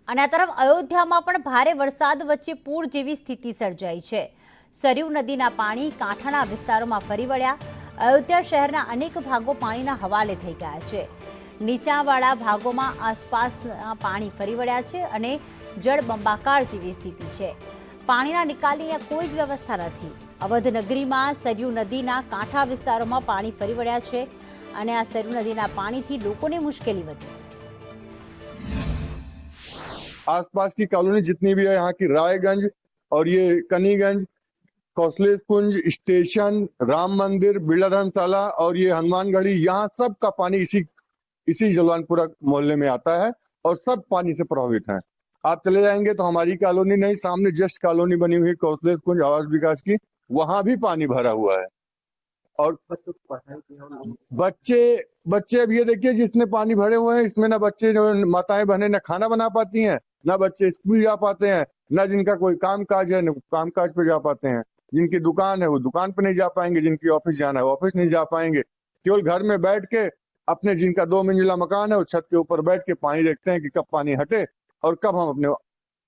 અને આ તરફ અયોધ્યામાં પણ ભારે વરસાદ વચ્ચે પૂર જેવી સ્થિતિ સર્જાઈ છે। સરયુ નદીના પાણી કાંઠાના વિસ્તારોમાં ફરી વળ્યા। અયોધ્યા શહેરના અનેક ભાગો પાણીના હવાલે થઈ ગયા છે। નીચાણવાળા ભાગોમાં આસપાસના પાણી ફરી વળ્યા છે અને જળબંબાકાર જેવી સ્થિતિ છે। પાણીના નિકાલની કોઈ જ વ્યવસ્થા નથી। અવધ નગરીમાં સરયુ નદીના કાંઠા વિસ્તારોમાં પાણી ફરી વળ્યા છે અને આ સરયુ નદીના પાણીથી લોકોને મુશ્કેલી વધી। आसपास की कॉलोनी जितनी भी है, यहाँ की रायगंज और ये कनीगंज, कौशलेश कुंज, स्टेशन, राम मंदिर, बिरला धर्मशाला और ये हनुमानगढ़ी, यहाँ सब का पानी इसी जलवानपुरा मोहल्ले में आता है और सब पानी से प्रभावित हैं। आप चले जाएंगे तो हमारी कॉलोनी नहीं, सामने जस्ट कॉलोनी बनी हुई है कौशलेश कुंज आवास विकास की, वहां भी पानी भरा हुआ है। और बच्चे अब ये देखिए, जिसमें पानी भरे हुए हैं इसमें ना बच्चे जो माताएं बहनें ना खाना बना पाती हैं, ना बच्चे स्कूल जा पाते हैं, ना जिनका कोई काम काज है न काम काज पे जा पाते हैं। जिनकी दुकान है वो दुकान पे नहीं जा पाएंगे, जिनकी ऑफिस जाना है ऑफिस नहीं जा पाएंगे। केवल घर में बैठ के अपने, जिनका 2 मंजिला मकान है, उस छत के ऊपर बैठ के पानी देखते हैं कि कब पानी हटे और कब हम अपने